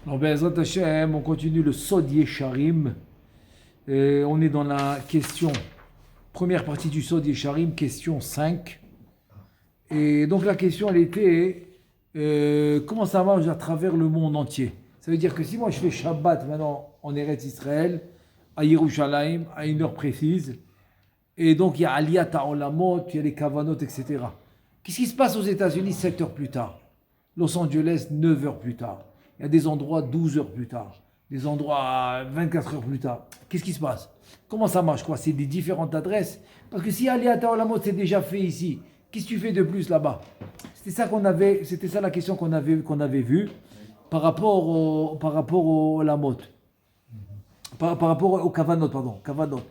Alors, Be'ezrat Hashem, on continue le Sod Yesharim. Et on est dans la question, première partie du Sod Yesharim, question 5. Et donc la question, elle était comment ça marche à travers le monde entier? Ça veut dire que si moi je fais Shabbat maintenant en Eretz Israël, à Yerushalayim, à une heure précise, et donc il y a Aliyat HaOlamot, il y a les Kavanot, etc. Qu'est-ce qui se passe aux États-Unis 7 heures plus tard? Los Angeles, 9 heures plus tard. Il y a des endroits 12 heures plus tard. Des endroits 24 heures plus tard. Qu'est-ce qui se passe? Comment ça marche quoi? C'est des différentes adresses. Parce que si Aliyat HaOlamot c'est déjà fait ici, qu'est-ce que tu fais de plus là-bas? C'était ça la question qu'on avait vue par rapport au Lamot. Par rapport au Kavanot, Kavanot.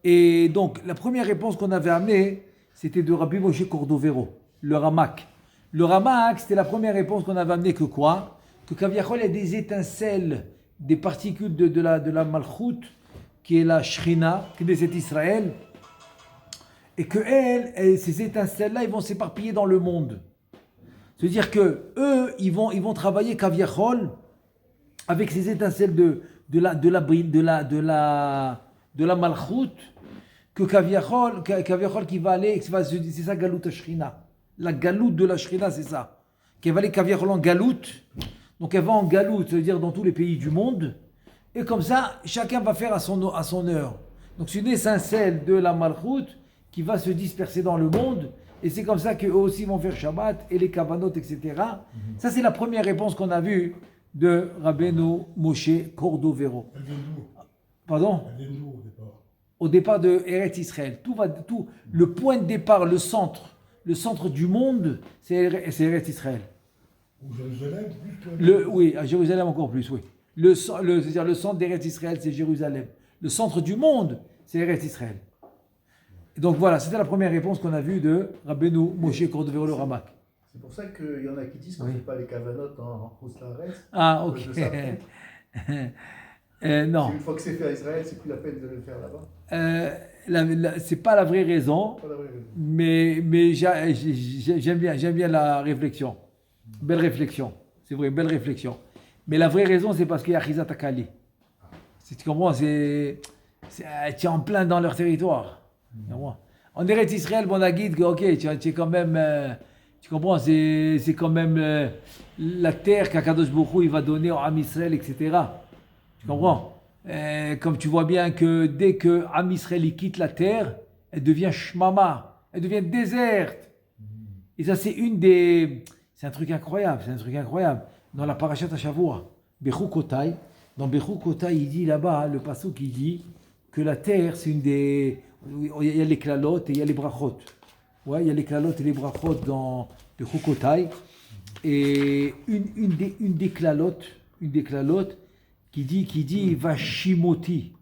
Et donc, la première réponse qu'on avait amenée, c'était de Rabbi Moshe Cordovero, le Ramak. Le Ramak, c'était la première réponse qu'on avait amenée que quoi? Que Kaviachol, il y a des étincelles, des particules de la Malchut, qui est la Shrina, qui est cet Israël, et que ces étincelles-là, ils vont s'éparpiller dans le monde. C'est-à-dire que eux, ils vont travailler Kaviachol avec ces étincelles de la Malchut, que Kaviachol qui va aller, c'est ça Galout Shrina. La Galout de la Shrina, c'est ça. Qui va aller Kaviachol en Galout. Donc elle va en Galout, c'est-à-dire dans tous les pays du monde. Et comme ça, chacun va faire à son heure. Donc c'est une étincelle de la Malchut qui va se disperser dans le monde. Et c'est comme ça qu'eux aussi vont faire Shabbat et les Kavanot, etc. Ça, c'est la première réponse qu'on a vue de Rabbeinu Moshe Cordovero. Pardon? Au départ de Eretz Israël. Le point de départ, le centre du monde, c'est Eretz Israël. Ou Jérusalem, Oui, à Jérusalem encore plus, oui. C'est-à-dire le centre d'Eretz Israël, c'est Jérusalem. Le centre du monde, c'est Eretz Israël. Et donc voilà, c'était la première réponse qu'on a vue de Rabbeinu Moshe Cordovero le Ramak. C'est pour ça qu'il y en a qui disent qu'on ne fait pas les Kavanotes en Roussaret. Ah, ok. Non. Une fois que c'est fait à Israël, c'est plus la peine de le faire là-bas. C'est pas la vraie raison, mais j'aime bien la réflexion. Belle réflexion, c'est vrai, belle réflexion. Mais la vraie raison, c'est parce qu'il y a Chizat Akali. Tu comprends, tu es en plein dans leur territoire. En Eretz Israël, bon, on a guide que, ok, tu es quand même, tu comprends, c'est quand même la terre qu'Akadosh Baruch Hu, il va donner à Am Israël, etc. Tu comprends? Comme tu vois bien que dès que Am Israël il quitte la terre, elle devient shmama, elle devient déserte. Et ça, c'est un truc incroyable, Dans la parashat Shavua, Bechukotai, dans Bechukotai, il dit là-bas, le pasuk, il dit que la terre, c'est une des... Il y a les klalotes et il y a les brachot. Ouais, il y a les klalotes et les brachot dans Bechukotai. Et une des klalotes qui dit Vashimoti,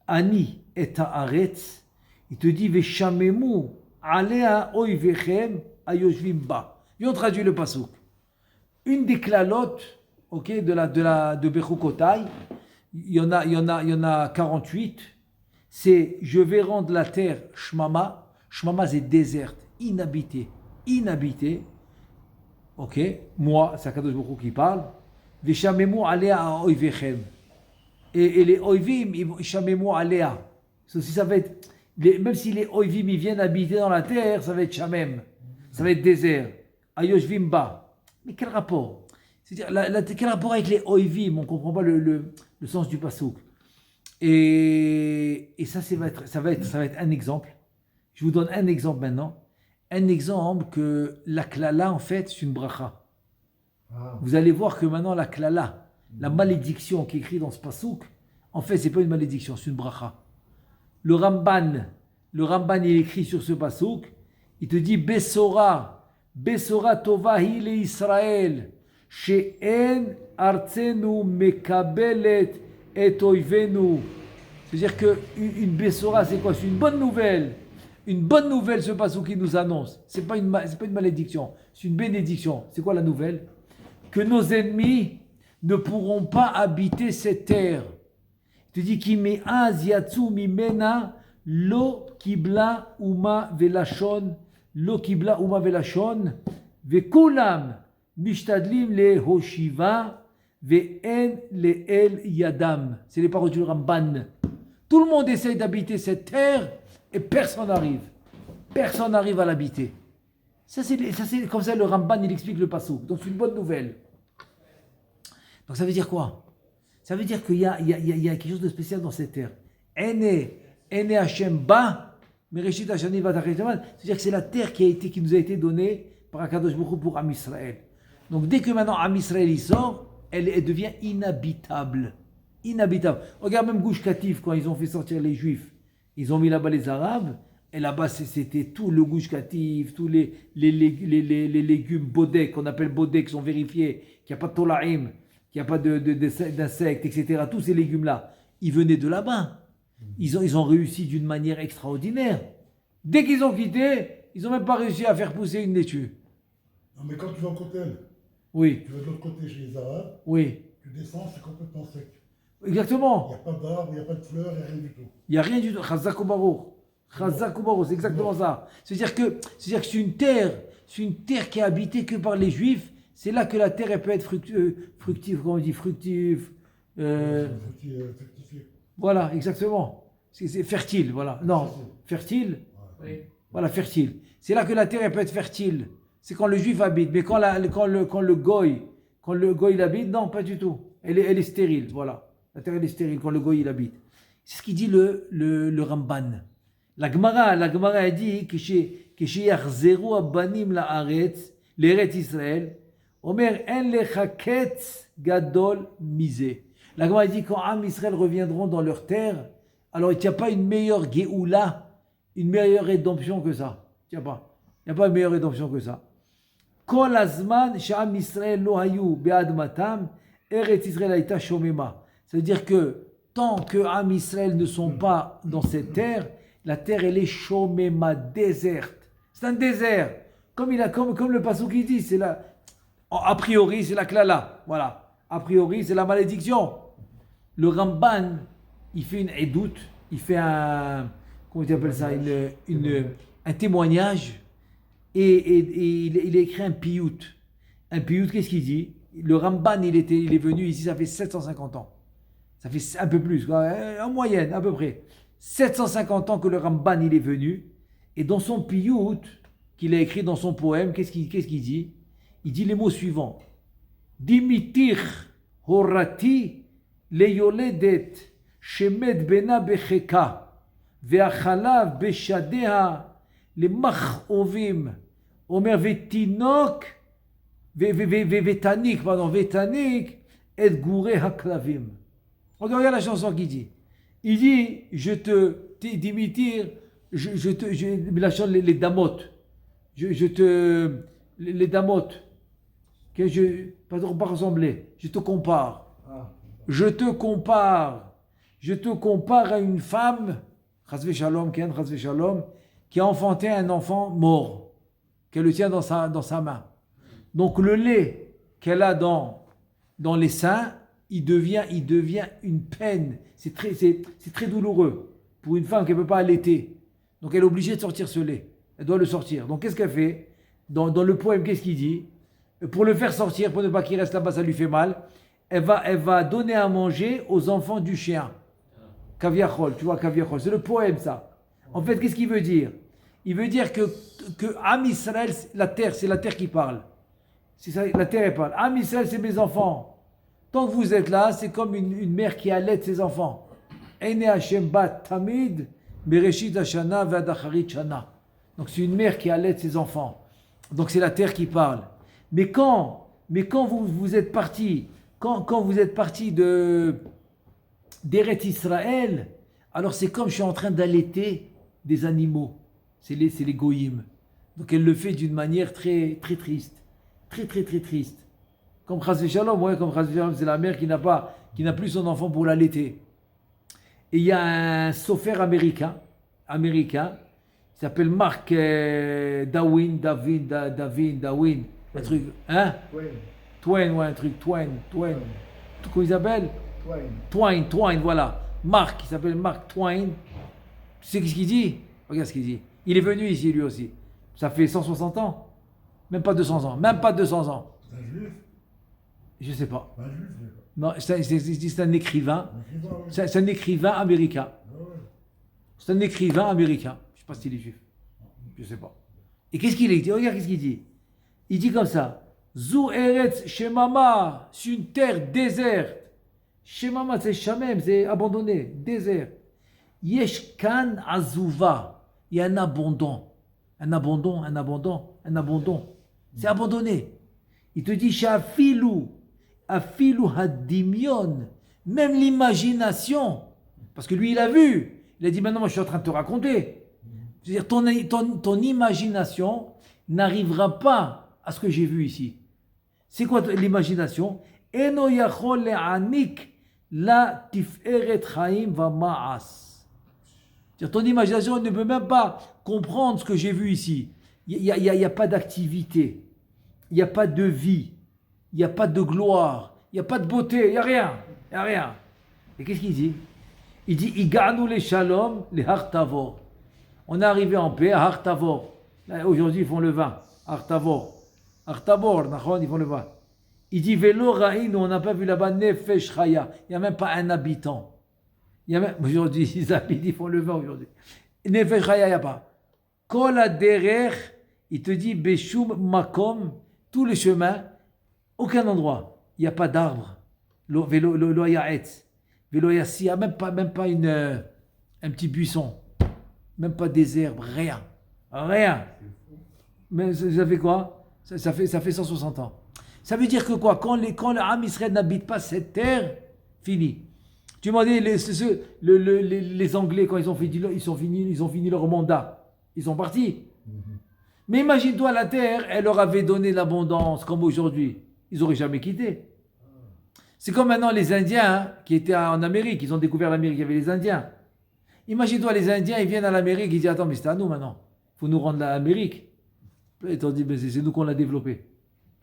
Ani et Haaretz, il te dit Veshamemu, Alea oivechem ayoshvim ba. Et on traduit le pasuk. Une des klalotes, ok, de Bechukotai, il y en a 48. C'est je vais rendre la terre shmama. Shmama c'est déserte, inhabitée. Ok, moi, c'est Akadosh Baruch Hu qui parle. Veshamemu alea oivechem. Et les oivim, shamemu alea. Ceci, ça va être, même si les oivim ils viennent habiter dans la terre, ça va être shamem. Ça va être désert. Ayoshvim ba. Mais quel rapport? C'est-à-dire, quel rapport avec les oivim? On ne comprend pas le sens du pasuk. Et ça, ça va être un exemple. Je vous donne un exemple maintenant. Un exemple que la klala, en fait, c'est une bracha. Vous allez voir que maintenant, la klala, la malédiction qui est écrite dans ce pasuk, en fait, ce n'est pas une malédiction, c'est une bracha. Le Ramban, il écrit sur ce pasuk, il te dit Besora tovahi le Israël, she'en artsenu mekabelet et oivenu. C'est-à-dire qu'une Bessora, c'est quoi? C'est une bonne nouvelle. Une bonne nouvelle, ce pasuk qui nous annonce. C'est pas une malédiction, c'est une bénédiction. C'est quoi la nouvelle? Que nos ennemis ne pourront pas habiter cette terre. Il te dit Ki me'az yatsu mimena lo kibla uma velashon Vekulam mishtadlim le hoshiva Ve'en le'el yadam. C'est les paroles du Ramban. Tout le monde essaye d'habiter cette terre et personne n'arrive. Personne n'arrive à l'habiter. Ça, c'est comme ça le Ramban, il explique le passouk. Donc, c'est une bonne nouvelle. Donc, ça veut dire quoi? Ça veut dire qu'il y a quelque chose de spécial dans cette terre. Ene Hashem ba, mereshit hashani vatachet. C'est-à-dire que c'est la terre qui nous a été donnée par Akadosh Baruch Hu pour Am Israël. Donc, dès que maintenant Am Israël il sort, elle devient inhabitable. Inhabitable. Regarde même Gush Katif, quand ils ont fait sortir les Juifs, ils ont mis là-bas les Arabes, et là-bas c'était tout le Gush Katif, tous les légumes bodek, qu'on appelle bodek, qui sont vérifiés, qu'il n'y a pas de tolaim, qu'il n'y a pas d'insectes, etc. Tous ces légumes-là, ils venaient de là-bas. Ils ont réussi d'une manière extraordinaire. Dès qu'ils ont quitté, ils n'ont même pas réussi à faire pousser une laitue. Non, mais quand tu vas au Kotel, oui. Tu vas de l'autre côté chez les Arabes, oui. Tu descends, c'est complètement sec. Exactement. Il n'y a pas d'arbres, il n'y a pas de fleurs, il n'y a rien du tout. Il n'y a rien du tout. Chazak Baruch. C'est exactement ça. C'est-à-dire que c'est une terre qui est habitée que par les Juifs. C'est là que la terre elle peut être fructive, comment on dit, fructive. Fructifiée. Voilà, exactement. C'est fertile, voilà. Non, fertile. Oui. Voilà, fertile. C'est là que la terre elle peut être fertile. C'est quand le Juif habite. Mais quand le goy il habite, non, pas du tout. Elle est stérile, voilà. La terre elle est stérile quand le goy il habite. C'est ce qu'il dit le Ramban. La Gemara a dit que chez Yachzeru Abanim la'aretz, l'Eretz Israël, Omer en lecha ketz gadol misé. La Gemara dit quand Am Israël reviendront dans leur terre, alors il n'y a pas une meilleure Géoula, une meilleure rédemption que ça. Il n'y a pas une meilleure rédemption que ça. Kol azman she'Am Israël lo hayu be'admatam, Eretz Israël haïta shomema. Ça veut dire que tant que Am Israël ne sont pas dans cette terre, la terre elle est shomema, déserte. C'est un désert. Comme le passouk qui dit, c'est la, a priori c'est la klala. Voilà. A priori c'est la malédiction. Le Ramban, il fait une édoute, il fait un, comment tu appelles ça, un témoignage et il a écrit un piyut. Un piyut, qu'est-ce qu'il dit? Le Ramban, il est venu ici, ça fait 750 ans. Ça fait un peu plus, quoi, en moyenne, à peu près. 750 ans que le Ramban, il est venu. Et dans son piyut, qu'il a écrit dans son poème, qu'est-ce qu'il dit? Il dit les mots suivants. Dimitir horati leyoledet shemed bena becheka ve'achalav beshadea lemach'ovim omer vetinok vetanik et gouré haklavim. Regarde la chanson qu'il dit. Il dit, Dimitir, la chanson, les damotes. Les damotes. Que pas ressembler. Je te compare. Je te compare à une femme, Chasvé Shalom, qui a enfanté un enfant mort, qu'elle le tient dans sa main. Donc le lait qu'elle a dans les seins, il devient une peine. C'est très douloureux pour une femme qui ne peut pas allaiter. Donc elle est obligée de sortir ce lait. Elle doit le sortir. Donc qu'est-ce qu'elle fait? Dans le poème, qu'est-ce qu'il dit? Pour le faire sortir, pour ne pas qu'il reste là-bas, ça lui fait mal. Elle va donner à manger aux enfants du chien. Kaviachol, tu vois, Kaviachol. C'est le poème, ça. En fait, qu'est-ce qu'il veut dire? Il veut dire que Am Israël, c'est la terre qui parle. C'est ça, la terre, elle parle. Am Israël, c'est mes enfants. Tant que vous êtes là, c'est comme une mère qui allaite ses enfants. Ene Hashem bat tamid, bereshit hashana ve'adacharit shana. Donc c'est une mère qui allaite ses enfants. Donc c'est la terre qui parle. Mais quand vous êtes parti, quand vous êtes parti d'Eretz Israël, alors c'est comme je suis en train d'allaiter des animaux. C'est les goyim. Donc elle le fait d'une manière très très triste, très très très triste. Comme Chasvé Shalom, c'est la mère qui n'a plus son enfant pour l'allaiter. Et il y a un sophère américain, il s'appelle Mark Darwin, un truc, hein? Twain, un truc, Twain. Comment il s'appelle? Twain, voilà. Mark, il s'appelle Mark Twain. Tu sais ce qu'il dit? Regarde ce qu'il dit. Il est venu ici lui aussi. Ça fait 160 ans. Même pas 200 ans. C'est un juif? Je ne sais pas. Un juif, Non, c'est un écrivain. oui. C'est un écrivain américain. Ah ouais. C'est un écrivain américain. Je ne sais pas s'il est juif. Je ne sais pas. Et qu'est-ce qu'il dit? Regarde qu'est-ce qu'il dit. Il dit comme ça. Zou Eretz Shemama, c'est une terre déserte. Shemama, c'est Shamem, c'est abandonné, désert. Yesh Kan Azuva, il y a un abandon. Un abandon, un abandon, un abandon. C'est abandonné. Il te dit Shafilu, Afilu Hadimion, même l'imagination. Parce que lui, il a vu. Il a dit maintenant, moi, je suis en train de te raconter. C'est-à-dire, ton imagination n'arrivera pas à ce que j'ai vu ici. C'est quoi l'imagination? Eno yachol le'anik la tiferet chaim va ma'as. C'est-à-dire, ton imagination ne peut même pas comprendre ce que j'ai vu ici. Il n'y a pas d'activité, il n'y a pas de vie, il n'y a pas de gloire, il n'y a pas de beauté, il n'y a rien, il n'y a rien. Et qu'est-ce qu'il dit? Il dit, Iganu le shalom le hartavor. On est arrivé en paix à Hartavor. Aujourd'hui, ils font le vin. Hartavor. Hartavor, ils font le vin. Il dit, Velo Raïn, on n'a pas vu là-bas Nefesh Chaya. Il n'y a même pas un habitant. Aujourd'hui, ils font le vin aujourd'hui. Nefesh Chaya, il n'y a pas. Kol Aderer, il te dit, Beshum Makom, tous les chemins, aucun endroit. Il n'y a pas d'arbre. Velo Yaetz. Velo Yassia, même pas un petit buisson. Même pas des herbes, rien. Rien. Mais ça fait quoi? Ça fait 160 ans. Ça veut dire que quoi? Quand le Ham Israël n'habite pas cette terre, fini. Tu m'as dit, les Anglais, quand ils ont fini leur mandat, ils sont partis. Mais imagine-toi, la terre, elle leur avait donné l'abondance, comme aujourd'hui. Ils n'auraient jamais quitté. C'est comme maintenant les Indiens qui étaient en Amérique, ils ont découvert l'Amérique, il y avait les Indiens. Imagine-toi, les Indiens, ils viennent à l'Amérique, ils disent, attends, mais c'est à nous maintenant. Il faut nous rendre l'Amérique. Ils t'ont dit, mais c'est nous qu'on l'a développé.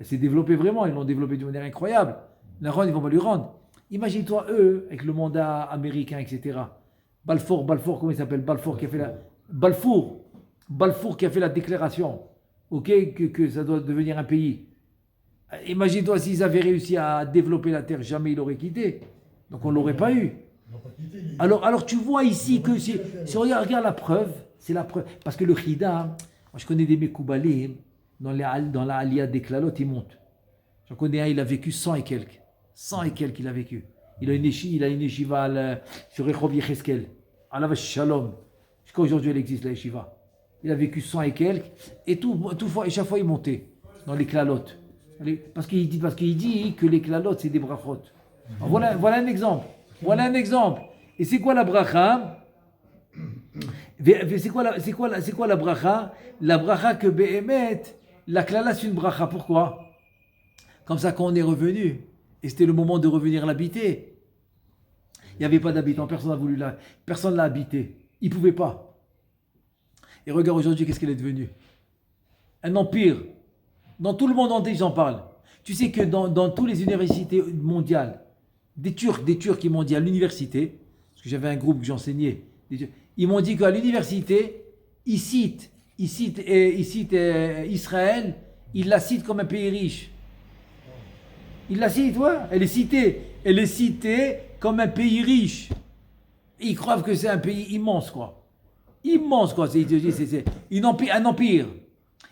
C'est développé vraiment, ils l'ont développé d'une manière incroyable. La rendre, ils vont pas lui rendre. Imagine-toi, eux, avec le mandat américain, etc. Balfour, comment il s'appelle? Balfour qui a fait la déclaration, ok, que ça doit devenir un pays. Imagine-toi s'ils avaient réussi à développer la terre, jamais ils l'auraient quitté. Donc on ne l'aurait pas eu. Alors tu vois ici que si on regarde la preuve, c'est la preuve. Parce que le Chida, moi je connais des Mekoubalim, dans la Aliyah des Klalot, ils montent. J'en connais un, il a vécu 100 et quelques. 100 et quelques il a vécu. Il a une yeshiva sur Rehov Yecheskel, à la Shalom. Jusqu'à aujourd'hui, elle existe, la yeshiva. Il a vécu 100 et quelques, et chaque fois il montait dans les Klalot. Parce qu'il dit que les Klalot, c'est des brachot. Voilà un exemple. Voilà un exemple. Et c'est quoi la bracha? C'est quoi la bracha? La bracha que Behemet, la klala c'est une bracha. Pourquoi? Comme ça, quand on est revenu, et c'était le moment de revenir l'habiter, il n'y avait pas d'habitant, personne ne l'a habité. Il ne pouvait pas. Et regarde aujourd'hui, qu'est-ce qu'elle est devenue? Un empire. Dans tout le monde entier, j'en parle. Tu sais que dans toutes les universités mondiales, des Turcs qui m'ont dit à l'université, parce que j'avais un groupe que j'enseignais, ils m'ont dit qu'à l'université, ils citent Israël, ils la citent comme un pays riche. Ils la citent, ouais, elle est citée comme un pays riche. Et ils croient que c'est un pays immense, quoi. Immense, quoi. C'est un empire.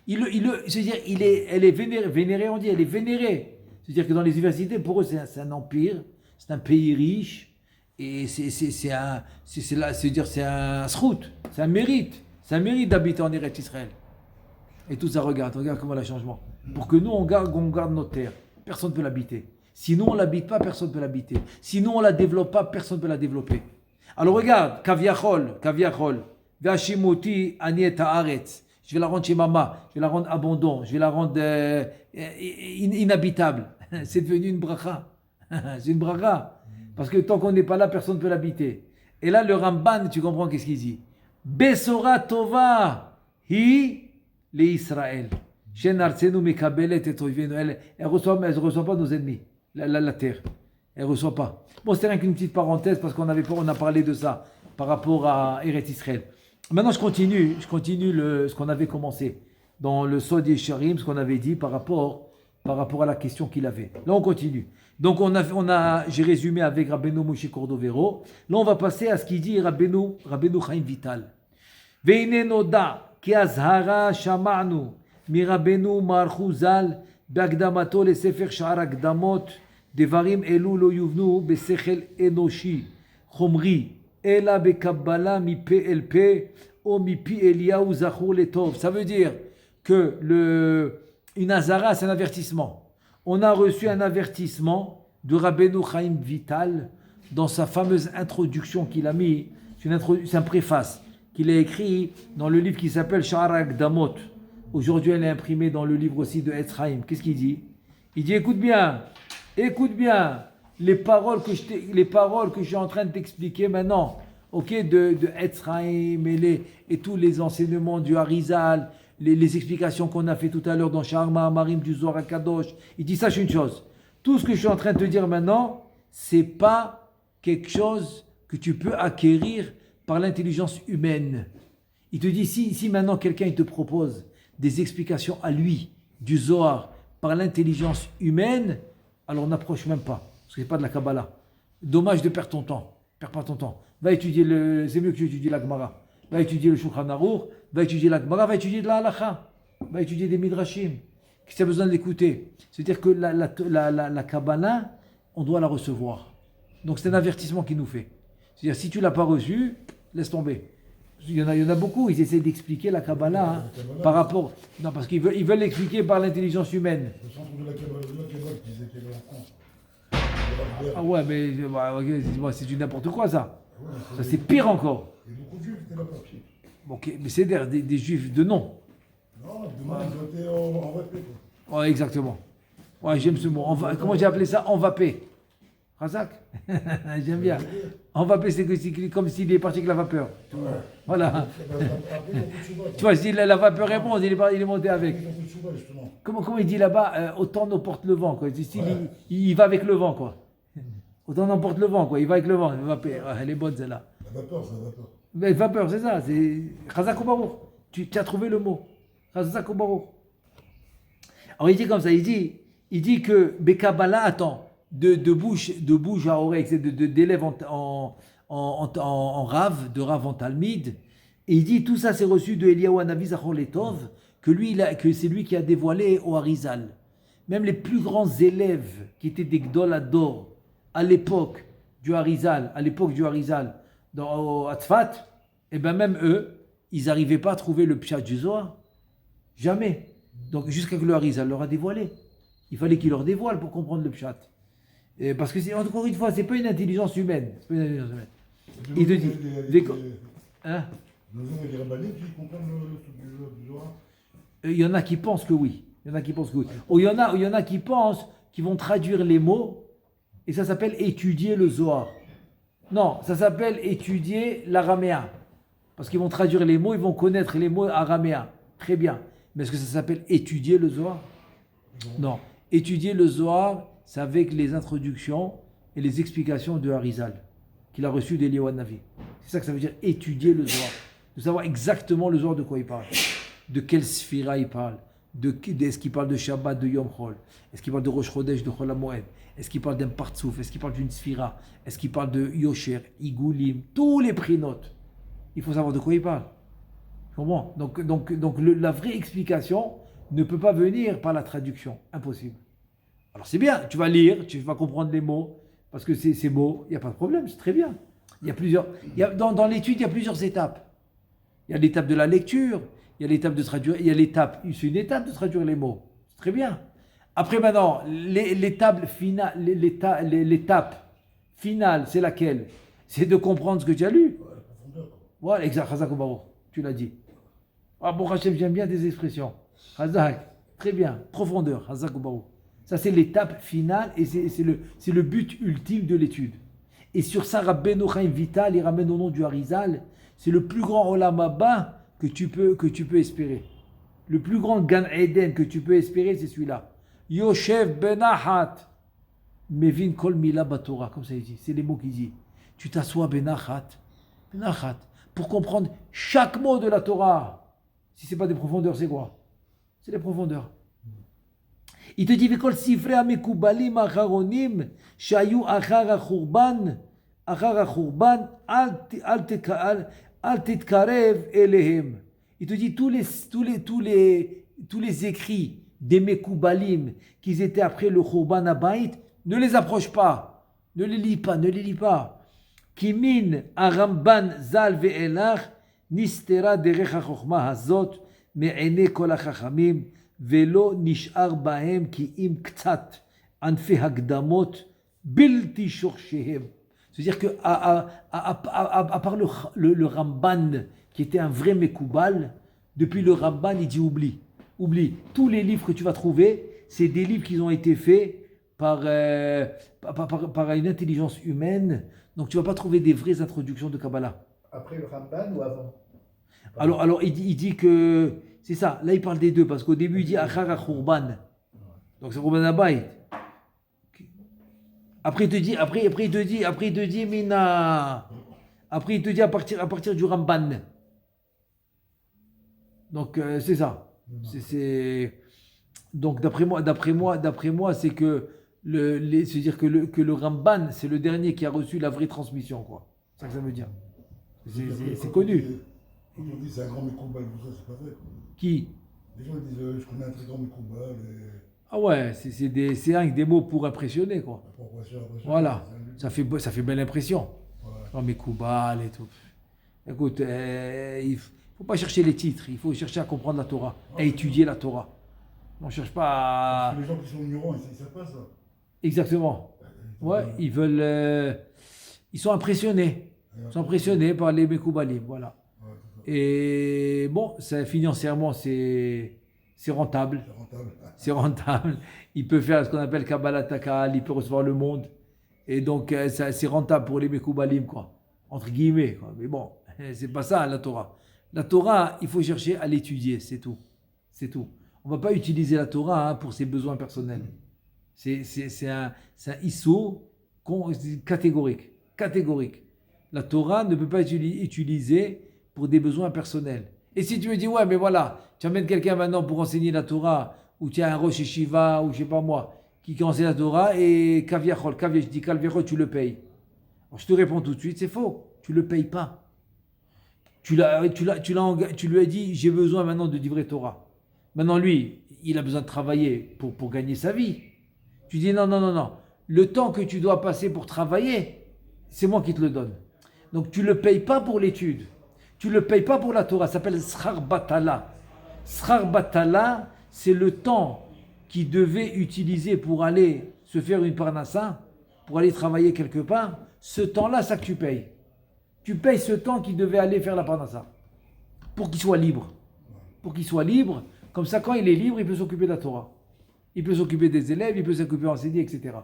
Elle est vénérée, on dit, elle est vénérée. C'est-à-dire que dans les universités, pour eux, c'est un empire, c'est un pays riche, et c'est un srout, c'est un mérite d'habiter en Eretz Israël. Et tout ça, regarde comment il y a changement. Pour que nous, on garde notre terre, personne ne peut l'habiter. Sinon, on ne l'habite pas, personne ne peut l'habiter. Sinon, on ne la développe pas, personne ne peut la développer. Alors regarde, Kaviachol, Ve'ashimoti ani et haaretz. Je vais la rendre chez maman, je vais la rendre abondante, je vais la rendre inhabitable. C'est devenu une bracha. C'est une bracha. Parce que tant qu'on n'est pas là, personne ne peut l'habiter. Et là, le Ramban, tu comprends qu'est-ce qu'il dit? Besora tova hi le Israël. Elle ne reçoit pas nos ennemis, la terre. Elle ne reçoit pas. Bon, c'est rien qu'une petite parenthèse parce on a parlé de ça par rapport à Eretz Israël. Maintenant, je continue ce qu'on avait commencé dans le Sod Yesharim, ce qu'on avait dit par rapport par rapport à la question qu'il avait. Là, on continue. Donc, j'ai résumé avec Rabbeinu Moshe Cordovero. Là, on va passer à ce qu'il dit Rabbeinu Chaim Vital. Veine noda ki azhara shama'nu mi Rabbeinu Marchu Zal be'akdamato lesefer sha'ar akdamot devarim elu lo yuvnu besechel enoshi chomri ela bekabbalah mi pe el pe o mi pi Eliyahu zachur letov. Ça veut dire que une azara, c'est un avertissement. On a reçu un avertissement de Rabbeinu Chaim Vital dans sa fameuse introduction qu'il a mis. C'est un préface qu'il a écrit dans le livre qui s'appelle Sha'ar Akdamot. Aujourd'hui, elle est imprimée dans le livre aussi de Etz Chaim. Qu'est-ce qu'il dit? Il dit, écoute bien, les paroles que je suis en train de t'expliquer maintenant, ok, de Etz Chaim et tous les enseignements du Harizal, les explications qu'on a fait tout à l'heure dans Sha'ar Ma'amarim du Zohar HaKadosh. Il dit, sache une chose, tout ce que je suis en train de te dire maintenant, c'est pas quelque chose que tu peux acquérir par l'intelligence humaine. Il te dit, si maintenant quelqu'un il te propose des explications à lui du Zohar par l'intelligence humaine, alors n'approche même pas, parce que c'est pas de la Kabbalah. Dommage de perdre ton temps. Perds pas ton temps. Va étudier c'est mieux que tu étudies la Gemara. Va étudier le Shulchan Aruch, va étudier la Gemara, va étudier de la Halacha, va étudier des Midrashim. Qui a besoin de l'écouter. C'est-à-dire que la Kabbalah, on doit la recevoir. Donc c'est un avertissement qu'il nous fait. C'est-à-dire si tu ne l'as pas reçu, laisse tomber. Il y en a beaucoup, ils essaient d'expliquer la Kabbalah par rapport... Non, parce qu'ils veulent l'expliquer par l'intelligence humaine. Le centre de la Kabbalah qui disait qu'elle est en France. Ah ouais, mais c'est du n'importe quoi ça. Ça c'est pire encore. Il y a beaucoup de juifs qui étaient là-bas. Ok, mais c'est des juifs de nom. Non, demain ils étaient en VP. Ouais, exactement. Ouais, j'aime ce mot. Comment j'ai appelé ça? Envapé. Razak. J'aime bien. Envapé, c'est comme s'il est parti avec la vapeur. Ouais. Voilà. Après, Tu vois, si la vapeur est bonne, il est monté avec. ils ont fait le Chouba, justement. Comment il dit là-bas, autant n'emporte le vent, quoi. Il va avec le vent, quoi. Autant n'emporte le vent, quoi. Il va avec le vent. Elle est bonne, celle-là. La vapeur, c'est la vapeur. Mais vapeur, c'est ça. C'est Chazak ou Baruch. Tu as trouvé le mot. Chazak ou Baruch. Alors il dit comme ça, il dit que Bekabbalah, attends, de bouche à oreille, c'est d'élève en rave, de rave en talmid, et il dit tout ça c'est reçu de Eliyahu Hanavi Zachor Letov, que c'est lui qui a dévoilé au Harizal. Même les plus grands élèves qui étaient des Gdol Ador à l'époque du Harizal, au Atfat, et bien même eux, ils n'arrivaient pas à trouver le pshat du Zohar. Jamais. Donc jusqu'à que le Harizal leur a dévoilé. Il fallait qu'il leur dévoile pour comprendre le pshat. Parce que, encore une fois, ce n'est pas une intelligence humaine. Il te dit... Hein? Nous avons des rabbiniques qui comprennent le Zohar. Il y en a qui pensent que oui. Ou il y en a qui pensent qu'ils vont traduire les mots, et ça s'appelle étudier le Zohar. Non, ça s'appelle étudier l'araméen. Parce qu'ils vont traduire les mots, ils vont connaître les mots araméens. Très bien. Mais est-ce que ça s'appelle étudier le Zohar? Non. Étudier le Zohar, c'est avec les introductions et les explications de Harizal, qu'il a reçu d'Eliyahu Hanavi. C'est ça que ça veut dire, étudier le Zohar. De savoir exactement le Zohar de quoi il parle. De quelle sphira il parle. Est-ce qu'il parle de Shabbat, de Yom Chol? Est-ce qu'il parle de Rosh Chodesh, de Chol HaMoed? Est-ce qu'il parle d'un partsouf? Est-ce qu'il parle d'une sphira? Est-ce qu'il parle de Yosher, Igulim? Tous les prinotes. Il faut savoir de quoi il parle. Comment? Donc la vraie explication ne peut pas venir par la traduction. Impossible. Alors c'est bien, tu vas lire, tu vas comprendre les mots, parce que c'est beau, il n'y a pas de problème, c'est très bien. Dans l'étude, il y a plusieurs étapes. Il y a l'étape de la lecture, il y a l'étape de traduire, c'est une étape de traduire les mots. C'est très bien. Après maintenant, l'étape finale, c'est laquelle? C'est de comprendre ce que tu as lu. Voilà, exact, Chazak ou Baruch, tu l'as dit. Ah bon, Hachem, j'aime bien tes expressions. Chazak, très bien, profondeur, Chazak ou Baruch. Ça, c'est l'étape finale et c'est le but ultime de l'étude. Et sur ça, Rabbeinu Chaim Vital, il ramène au nom du Harizal, c'est le plus grand Olam Haba que tu peux espérer. Le plus grand Gan Eden que tu peux espérer, c'est celui-là. Yoshev Benahat, Mevin Kol Mila Batora, comme ça il dit. C'est les mots qu'il dit. Tu t'assois Benahat, pour comprendre chaque mot de la Torah. Si ce n'est pas des profondeurs, c'est quoi? C'est des profondeurs. Il te dit Vekol sifrei hamekubalim acharonim shayu achar hachurban al titkarev elehem. Il te dit tous les écrits des Mekoubalim qui étaient après le Khurban Abayit, ne les approche pas, ne les lis pas. Kimin Aramban Zal ve'elach nistera derech hachokma hazot me'ene kol hachachamim velo nish'ar bahem ki im ktsat anfi hagdamot bilti shorshehem. C'est-à-dire que à part le Ramban qui était un vrai Mekoubal, depuis le Ramban il dit oublie. Tous les livres que tu vas trouver, c'est des livres qui ont été faits par une intelligence humaine. Donc tu ne vas pas trouver des vraies introductions de Kabbalah. Après le Ramban ou avant? Alors il dit que c'est ça. Là il parle des deux parce qu'au début il dit Achar HaKhurban. Donc c'est Khurban Abayit. Après il te dit Mina. Après il te dit à partir du Ramban. Donc c'est ça. Donc d'après moi, c'est que c'est-à-dire que le Ramban, c'est le dernier qui a reçu la vraie transmission, quoi. C'est ça que ça veut dire. C'est connu. Quand on dit c'est un grand Mekoubal, ça c'est pas vrai. Qui? Les gens disent je connais un très grand Mekoubal. Ah ouais, c'est un des mots pour impressionner, quoi. Voilà, ça fait belle impression. Ouais. Mekoubal et tout. Écoute, il faut pas chercher les titres, il faut chercher à comprendre la Torah, à étudier la Torah. On ne cherche pas à... Parce que les gens qui sont ignorants, ils ne savent pas ça. Exactement. Ouais, ils veulent... ils sont impressionnés. Ils sont impressionnés par les Mekoubalim, voilà. Et bon, financièrement, c'est rentable. C'est rentable. Il peut faire ce qu'on appelle Kabbalat Takal, il peut recevoir le monde. Et donc, c'est rentable pour les Mekoubalim, quoi. Entre guillemets, quoi. Mais bon, c'est pas ça, la Torah. La Torah, il faut chercher à l'étudier, c'est tout. C'est tout. On ne va pas utiliser la Torah pour ses besoins personnels. C'est un issou catégorique. La Torah ne peut pas être utilisée pour des besoins personnels. Et si tu me dis, ouais, mais voilà, tu amènes quelqu'un maintenant pour enseigner la Torah, ou tu as un Rosh Yeshiva, ou je sais pas moi, qui enseigne la Torah, et Kaviachol, je dis Kaviachol, tu le payes. Alors, je te réponds tout de suite, c'est faux, tu le payes pas. Tu lui as dit, j'ai besoin maintenant de livrer Torah. Maintenant, lui, il a besoin de travailler pour gagner sa vie. Tu dis, non. Le temps que tu dois passer pour travailler, c'est moi qui te le donne. Donc, tu ne le payes pas pour l'étude. Tu ne le payes pas pour la Torah. Ça s'appelle Srar Batala. Srar Batala, c'est le temps qu'il devait utiliser pour aller se faire une parnassa, pour aller travailler quelque part. Ce temps-là, ça que tu payes. Tu payes ce temps qu'il devait aller faire la parnassa pour qu'il soit libre. Comme ça, quand il est libre, il peut s'occuper de la Torah. Il peut s'occuper des élèves, il peut s'occuper d'enseigner, etc.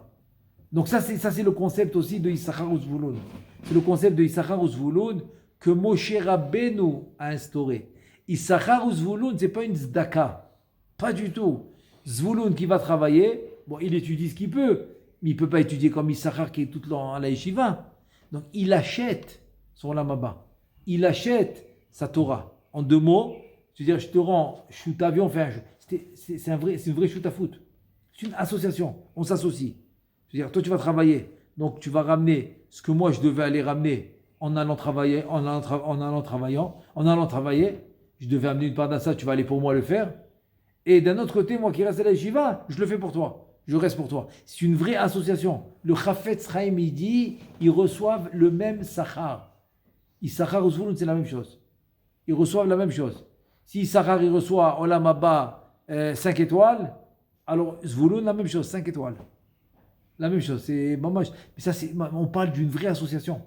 Donc ça, c'est le concept aussi de Issachar Uzvulun. C'est le concept de Issachar Uzvulun que Moshe Rabbeinu a instauré. Issachar Uzvulun, ce n'est pas une zdaka. Pas du tout. Zvulun qui va travailler, bon, il étudie ce qu'il peut, mais il ne peut pas étudier comme Issachar qui est tout le temps à la yeshiva. Donc il achète son lamaba. Il achète sa Torah. En deux mots, c'est-à-dire je te rends shoot avion, enfin, c'est une vraie shoot à foot. C'est une association, on s'associe. C'est-à-dire toi tu vas travailler, donc tu vas ramener ce que moi je devais aller ramener en allant travailler, je devais amener une part d'assa, tu vas aller pour moi le faire. Et d'un autre côté, moi qui reste à la yeshiva, je le fais pour toi. Je reste pour toi. C'est une vraie association. Le Chafetz Chaim, il dit, ils reçoivent le même sachar. Issachar ou Zvulun, c'est la même chose. Ils reçoivent la même chose. Si Issachar, il reçoit Olam Haba 5 étoiles, alors Zvulun, la même chose, 5 étoiles. La même chose. C'est mamash. Mais ça, on parle d'une vraie association.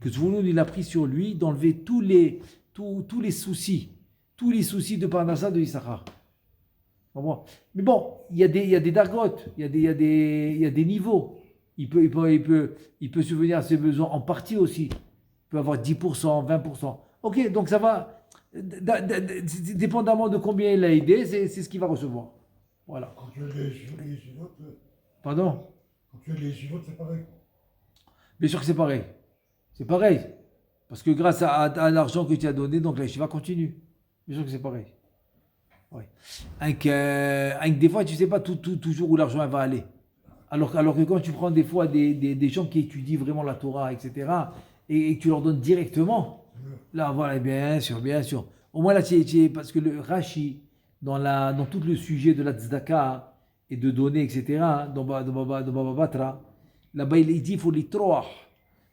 Que Zvulun, il a pris sur lui d'enlever tous les soucis de Parnassa de Issachar. Mais bon, il y a des dargotes, il y a des niveaux. Il peut subvenir à ses besoins en partie aussi. Il peut avoir 10%, 20%. Ok, donc ça va, dépendamment de combien il a aidé, c'est ce qu'il va recevoir. Voilà. Quand tu as les chivotes, Pardon? Quand tu as les chivotes, c'est pareil. Bien sûr que c'est pareil. C'est pareil. Parce que grâce à l'argent que tu as donné, donc la yeshiva continue. Bien sûr que c'est pareil. Oui. Avec des fois, tu ne sais pas toujours où l'argent va aller. Alors que quand tu prends des fois des gens qui étudient vraiment la Torah, etc., et que tu leur donnes directement, là, voilà, bien sûr, bien sûr. Au moins là, parce que le Rashi, dans tout le sujet de la tzedaka et de donner, etc., dans Baba Batra, là-bas, il dit qu'il faut les troah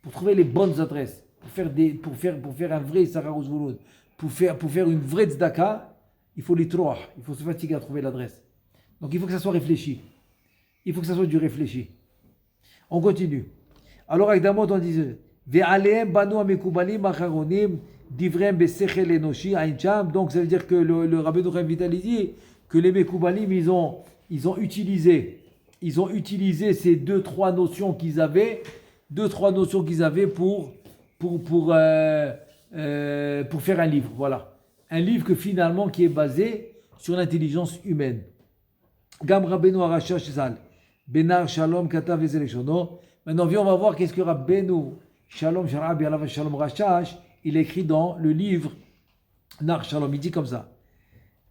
pour trouver les bonnes adresses, pour faire un vrai Sarah Rouzvouloud, pour faire une vraie tzedaka, il faut les troah, il faut se fatiguer à trouver l'adresse. Donc il faut que ça soit réfléchi. Il faut que ça soit du réfléchi. On continue. Alors, avec Damot, on disait Ve'aleem banu amekubalim acharonim divrem besechel enoshi aincham. Donc, ça veut dire que le Rabbi Chaim Vital dit que les Mekoubalim, ils ont utilisé ces trois notions qu'ils avaient pour faire un livre. Voilà. Un livre qui est basé sur l'intelligence humaine. Gam Rabbeinu Arashash Zal. Benar Shalom Katav Ezeleshono. Maintenant, on va voir qu'est-ce que Rabbeinu Shalom Sharabi Alav Shalom Rashash, il écrit dans le livre Nar Shalom. Il dit comme ça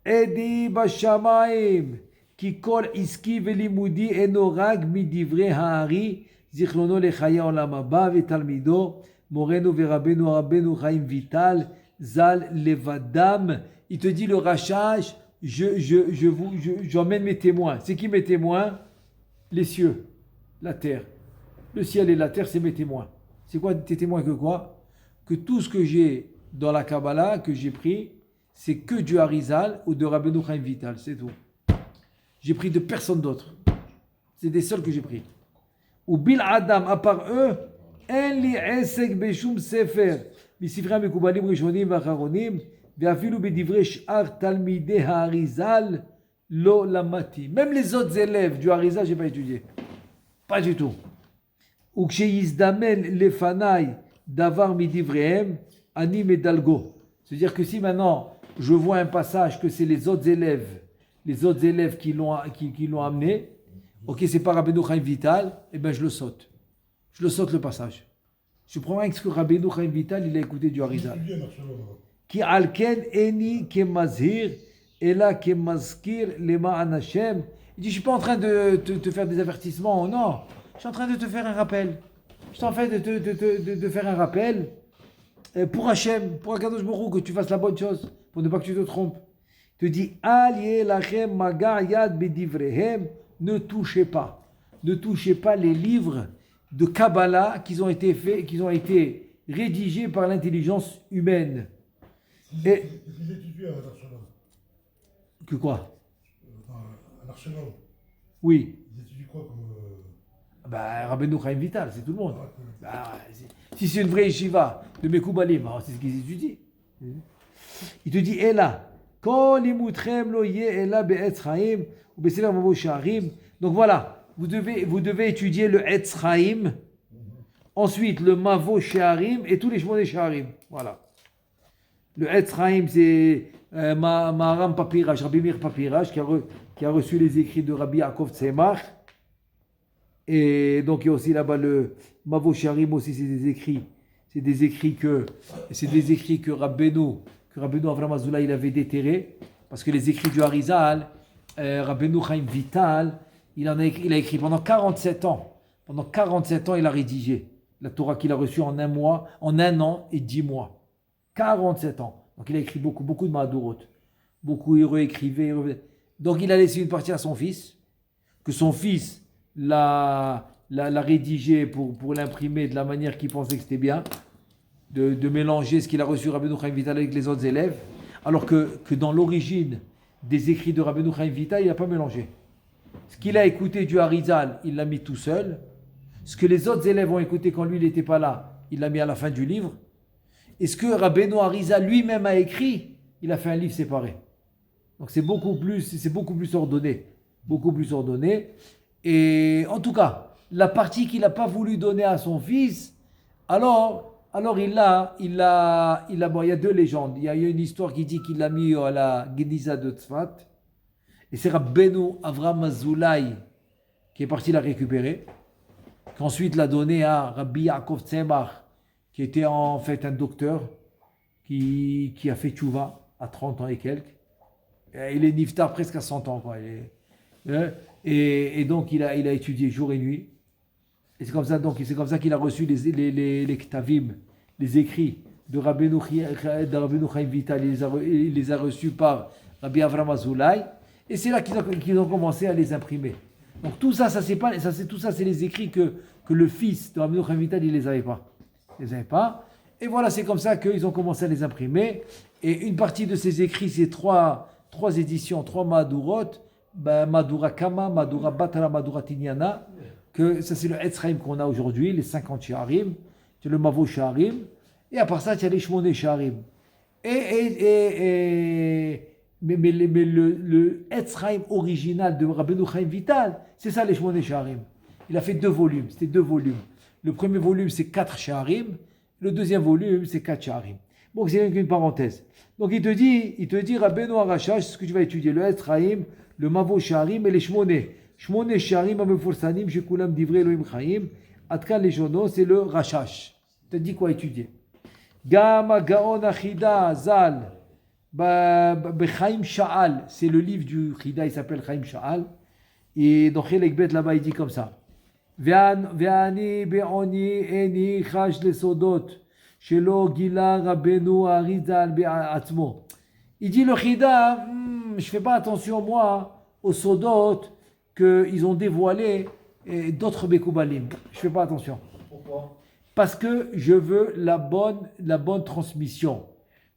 Edi Bashamaim Kikol Iski Velimudi Enorag Midivre Haari Zichrono Lechaya Olam Haba Vetalmido Moreno Verabenu Rabbeinu Chaim Vital Zal Levadam. Il te dit le Rashash, j'emmène mes témoins. C'est qui mes témoins? Les cieux, la terre. Le ciel et la terre, c'est mes témoins. C'est quoi tes témoins que quoi? Que tout ce que j'ai dans la Kabbalah, que j'ai pris, c'est que du Harizal ou de Rabbeinu Chaim Vital, c'est tout. J'ai pris de personne d'autre. C'est des seuls que j'ai pris. Ou Bil Adam, à part eux, En li esek beshum sefer, misifra mekubalim rishonim vacharonim, ve'afilu bedivre sh'ar talmidei ha'arizal lo lamati. Même les autres élèves du Harizal, je n'ai pas étudié. Pas du tout. Ou ksheizdamen lefanai davar midivrehem ani medalgo. C'est-à-dire que si maintenant je vois un passage que c'est les autres élèves qui l'ont amené, ok, c'est pas Rabbeinu Chaim Vital, et ben je le saute. Je le saute le passage. Je prends rien que ce que Rabbeinu Chaim Vital, il a écouté du Harizal. Ki alken eni kemazhir ela kemazkir lema anashem. Il dit, je suis pas en train de te faire des avertissements, non. Je suis en train de te faire un rappel. Je suis en train de faire un rappel pour Hachem, pour Akadosh Baruch Hu, que tu fasses la bonne chose, pour ne pas que tu te trompes. Il te dit, Al yelachem maga yad bedivrehem, ne touchez pas les livres de Kabbalah qui ont été rédigés par l'intelligence humaine. Et que quoi? Oui. Ils étudient quoi comme... Rabbeinu Chaim Vital, c'est tout le monde. Si c'est une vraie yeshiva de Mekoubalim, c'est ce qu'ils étudient. Il te dit, Ela, Kol imutrem lo ye ela be'etz chaim ou be'sefer mavo sha'arim. Donc voilà, vous devez étudier le Etz Chaim, ensuite le Mavo She'arim et tous les chemins des She'arim. Voilà. Le Etz Chaim, c'est Maharam Papirash, Rabbi Meir Papirash, qui a reçu les écrits de Rabbi Yaakov Tzemach. Et donc il y a aussi là-bas le Mavo She'arim aussi, c'est des écrits que Rabbeinu Avram Azoulay il avait déterrés, parce que les écrits du Harizal, Rabbeinu Chaim Vital, il a écrit pendant 47 ans. Pendant 47 ans, il a rédigé la Torah qu'il a reçue en un an et 10 mois. 47 ans. Donc il a écrit beaucoup de Mahadurot. Beaucoup, il réécrivait. Donc il a laissé une partie à son fils, que son fils l'a rédigé pour l'imprimer de la manière qu'il pensait que c'était bien, de mélanger ce qu'il a reçu Rabbeinu Chaim Vital avec les autres élèves, alors que dans l'origine des écrits de Rabbeinu Chaim Vital, il n'a pas mélangé. Ce qu'il a écouté du Harizal, il l'a mis tout seul. Ce que les autres élèves ont écouté quand lui il n'était pas là, il l'a mis à la fin du livre. Et ce que Rabbeinu Harizal lui-même a écrit, il a fait un livre séparé. Donc c'est beaucoup plus ordonné. Beaucoup plus ordonné. Et en tout cas, la partie qu'il n'a pas voulu donner à son fils, alors il y a deux légendes. Il y a une histoire qui dit qu'il l'a mis à la Geniza de Tzfat. Et c'est Rabbeinu Avram Azoulay qui est parti la récupérer, qu'ensuite l'a donné à Rabbi Yaakov Tzemach, qui était en fait un docteur qui a fait tchouva à 30 ans et quelques. Il est niftar presque à 100 ans, quoi. Et donc, il a étudié jour et nuit. Et c'est comme ça qu'il a reçu les ktavim, les écrits de Rabbeinu Chaim Vital. Il les a reçus par Rabbi Avram Azoulay. Et c'est là qu'ils ont commencé à les imprimer. Donc tout ça, c'est les écrits que le fils de Rabbeinu Chaim Vital, il les avait pas. Et voilà, c'est comme ça qu'ils ont commencé à les imprimer. Et une partie de ces écrits, c'est trois éditions, 3 Madurot, Madura Kama, Madura Batara, Madura Tinyana, que ça c'est le Etzraim qu'on a aujourd'hui, les 50 Shaharim, tu as le Mavo Shaharim, et à part ça, tu as les Shmoné Shaharim. Mais le Etzraim original de Rabbeinu Chaim Vital, c'est ça les Shmoné Shaharim. Il a fait 2 volumes, c'était 2 volumes. Le premier volume, c'est 4 Shaharim, le deuxième volume, c'est 4 Shaharim. Bon, c'est une parenthèse. Donc il te dit Rabbeinu Arachash, c'est ce que tu vas étudier, le Etzraim, le Mavo Shaharim et les Shmoné. Shmoné Shaharim Amefursanim, Shekulam Divrei Elohim Chaim, Atkan Leshono, c'est le Rashash. Tu te dit quoi étudier. Gama Gaon Achida Zal, Bechaim Sha'al, c'est le livre du Chida, il s'appelle Chaim Sha'al. Et dans Chelek Bet là-bas, il dit comme ça. Ve'ani be'oni eni chash lesodot, shelo gila Rabbeinu Arizal be'atzmo. Il dit le Chida, je fais pas attention moi aux sodot qu'ils ont dévoilé d'autres Bekoubalim. Je fais pas attention. Pourquoi? Parce que je veux la bonne transmission.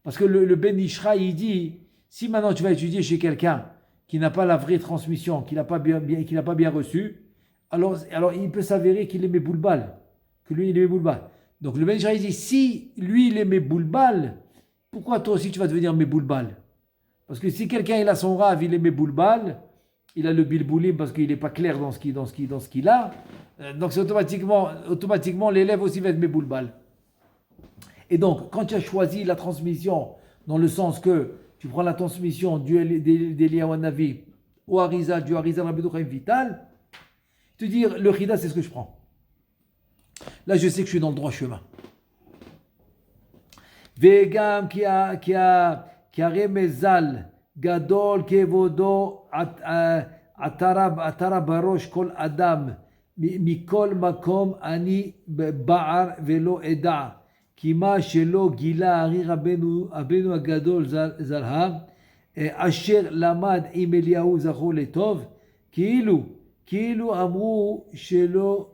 Parce que le Ben Ishra, il dit, si maintenant tu vas étudier chez quelqu'un qui n'a pas la vraie transmission, qui n'a pas bien reçu, alors il peut s'avérer qu'il est Méboulbal, que lui il est Méboulbal. Donc le Ben Ishra, il dit, si lui il est Méboulbal, pourquoi toi aussi tu vas devenir Méboulbal? Parce que si quelqu'un il a son rave, il est Méboulbal, il a le bilboulim parce qu'il n'est pas clair dans ce qu'il a, donc c'est automatiquement l'élève aussi va être Méboulbal. Et donc, quand tu as choisi la transmission, dans le sens que tu prends la transmission d'Eliyahu Hanavi au Harizal, du Harizal Rabbeinu Chaim Vital, te dire, le Chida, c'est ce que je prends. Là, je sais que je suis dans le droit chemin. Vegam qui a remezal gadol kevodo atara barosh kol adam mikol makom ani ba'ar velo eda. Kima shelo gila ari rabenu agadol zalham asher lamad im Eliyahu zachor letov כאילו אמרו שלא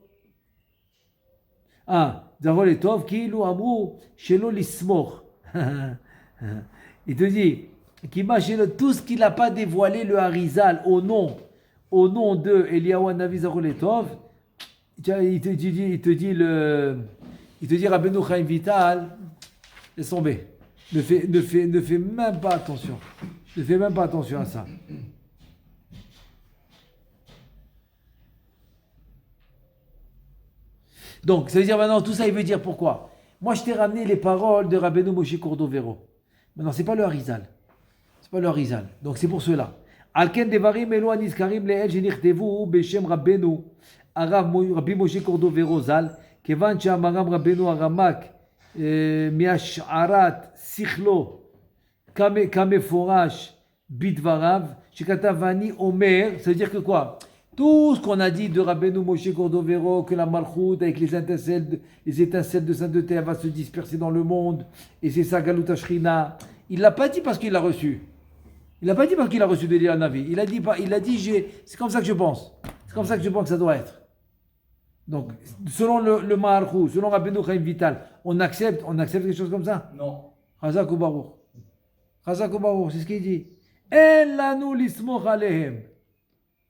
זכור לטוב, כאילו אמרו שלא לסמוך. Il te dit tout ce qu'il n'a pas dévoilé le Harizal au nom de Eliyahu Hanavi zachor letov, il te dit Rabbeinu Chaim Vital, laisse tomber. Ne fais même pas attention. Ne fais même pas attention à ça. Donc, ça veut dire maintenant, tout ça, il veut dire pourquoi. Moi, je t'ai ramené les paroles de Rabbeinu Moshe Cordovero. Maintenant, c'est pas le Harizal. C'est pas le Harizal. Donc, c'est pour cela. Alken devarim elo anizkarim le'el shenichdevu beshem Rabbeinu Rabbi Moshe Cordovero zal. כיוון שאמרם רבנו הרמק מהשערת שכלו כמפורש בדבריו, שכתב ואני אומר, ça veut dire que quoi? Tout ce qu'on a dit de Rabbeinu Moshe Cordovero, que la Malchout avec les étincelles de sainteté va se disperser dans le monde, et c'est ça Galut Ashrina, il l'a pas dit parce qu'il l'a reçu. Il l'a pas dit parce qu'il a reçu de Eliyahu Hanavi. Il a dit c'est comme ça que je pense. C'est comme ça que je pense que ça doit être. Donc, selon le Maharchou, selon Rabbeinu Chaim Vital, on accepte quelque chose comme ça? Non. Chazak ou Baruch. Chazak ou Baruch, c'est ce qu'il dit. En lanu lismoch alehem.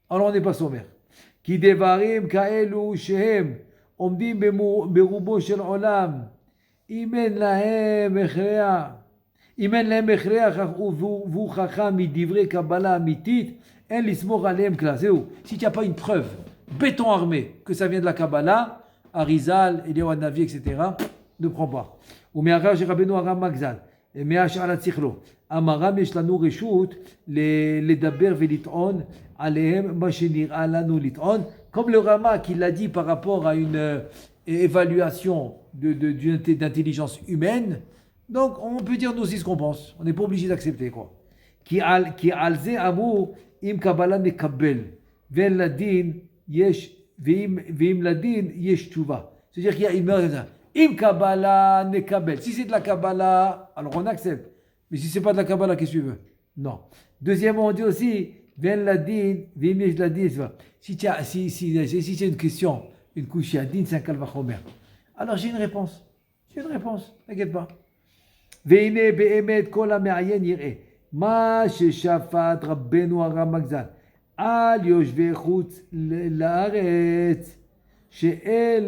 Alors, on n'est pas sommaire. Ki devarim kaelu shehem omdim berubo shel olam. Imen lahem echrea. Imen lahem echrea vu chacham midivre kabbalah amitit. En lismoch alehem kla. C'est où? Si tu n'as pas une preuve béton armé, que ça vient de la Kabbalah, Harizal, Eliyahu Hanavi, etc., ne prends pas. Ou me'achar Rabbeinu Aram Magzal, et me'achar ala tzichlo. Amaram yesh lanu reshut ledaber velit'on alehem ma shenir'a lanu lit'on. Comme le Rama qui l'a dit par rapport à une évaluation d'intelligence humaine, donc on peut dire nous aussi ce qu'on pense. On n'est pas obligé d'accepter quoi. כי על זה אמרו, אם קבלה נקבל, ואין לדין יש, ואם לדין יש תשובה. C'est-à-dire qu'il y a une meilleure raison. Im Kabbalah nekabel. Si c'est de la Kabbalah, alors on accepte. Mais si c'est pas de la Kabbalah, qu'est-ce que tu veux? Non. Deuxièmement, on dit aussi, ven la din, vim yesh la din. Si tu as une question, une couche à din, c'est un kalvachomer. Alors j'ai une réponse. T'inquiète pas. Veine be'emet kol ha'me'ayen yir'eh. Ma sheshafat Rabbeinu Aram Zal. Al yoshvei chutz la'aretz. שאין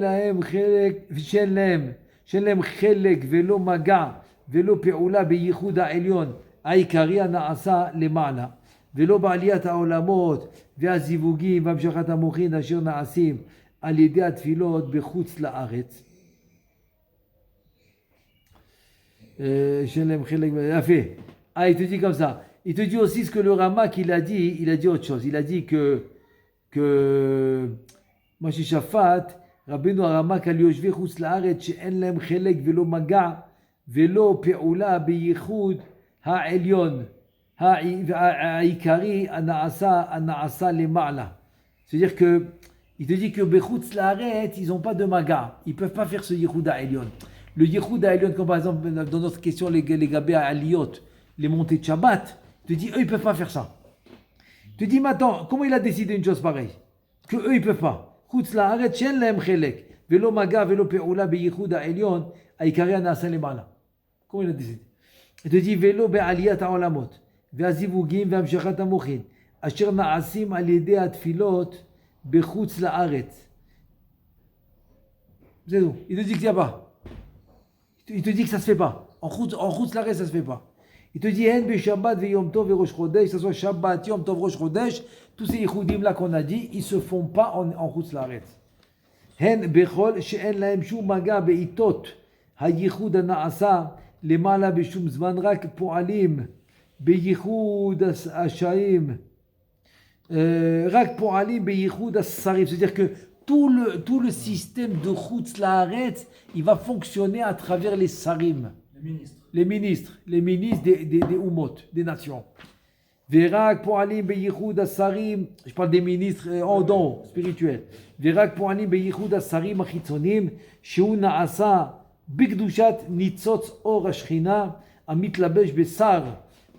להם חלק ולא מגע ולא פעולה בייחוד העליון העיקרי הנעשה למעלה ולא בעליית העולמות והזיווגים והמשכת המוחין אשר נעשים על ידי התפילות בחוץ לארץ. שאין להם חלק, יפה. Il te dit comme ça. Il te dit aussi ce que le Ramak il a dit autre chose. Il a dit que מה ששפט, רבנו הרמק על יושבי חוץ לארץ שאין להם חלק ולא מגע ולא פעולה בייחוד העליון העיקרי הנעשה למעלה. C'est-à-dire que il te dit que בחוץ לארץ ils n'ont pas de maga, ils peuvent pas faire ce ייחוד העליון. Le ייחוד העליון, comme par exemple dans notre question les gabé à Aliyot, les montées de Shabbat, il te dit eux ils peuvent pas faire ça. Il te dit maintenant comment il a décidé une chose pareille que eux ils peuvent pas. חוץ לארץ שאין להם חלק, ולא מגע ולא פעולה בייחוד העליון, העיקרי הנעשה למעלה. כמו il a décidé. Il te dit, ולא בעליית העולמות, והזיווגים והמשכת המוחין, אשר נעשים על ידי התפילות בחוץ לארץ. C'est tout. Il te dit qu'il n'y a pas. Il te dit que ça ne se fait pas. En חוץ לארץ, ça ne se fait pas. Il te dit, הן בשבת ויום טוב וראש חודש, que ce soit Shabbat, Yom Tov, Rosh Chodesh, tous ces yichudim là qu'on a dit, ils ne se font pas en chutz laaretz. הן בכל שאין להם שום מגע בעיתות הייחוד הנעשה למעלה בשום זמן, רק פועלים בייחוד השעים, רק פועלים בייחוד השרים. C'est-à-dire que tout le système de chutz laaretz, il va fonctionner à travers les sarim. Les ministres des Umot, des nations. Verak po'alim beyichud asarim, je parle des ministres en don spirituel. Verak po'alim beyichud asarim achitzonim, שהוא נעשה בקדושת ניצוץ אור השכינה, המתלבש בשר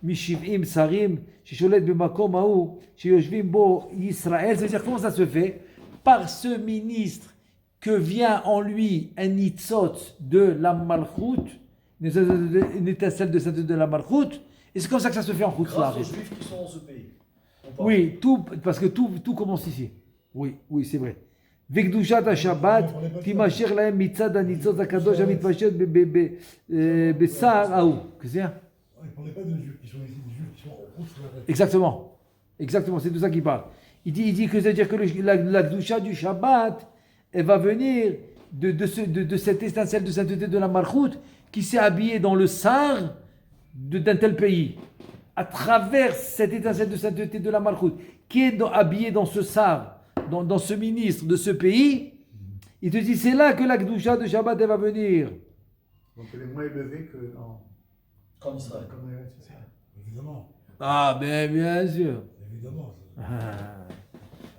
מ70 שרים, ששולט במקום ההוא, שיושבים בו ישראל. C'est-à-dire comment ça se fait? Par ce ministre que vient en lui un nitzot de la malchut, une étincelle de sainteté de la Malchut, et c'est comme ça que ça se fait en Chutz Laaretz. Grâce aux Juifs qui sont dans ce pays. Oui, parce que tout commence ici. Oui, c'est vrai. וקדושת השבת תימשך להם מצד הניצוץ הקדוש המתפשט בשר ההוא. Il ne parlait pas de Juifs qui sont ici, des Juifs qui sont en Chutz Laaretz. Exactement, c'est de ça qu'il parle. Il dit que c'est-à-dire que la Kedusha du Shabbat, elle va venir de cette étincelle de sainteté de la Malchut qui s'est habillé dans le sar d'un tel pays. À travers cette étincelle de sainteté de la Malchut, qui est habillé dans ce sar, dans ce ministre de ce pays, il te dit c'est là que la Kedusha de Shabbat elle va venir. Donc elle est moins élevée qu'en Israël. Évidemment. Ah, ben bien sûr. Évidemment.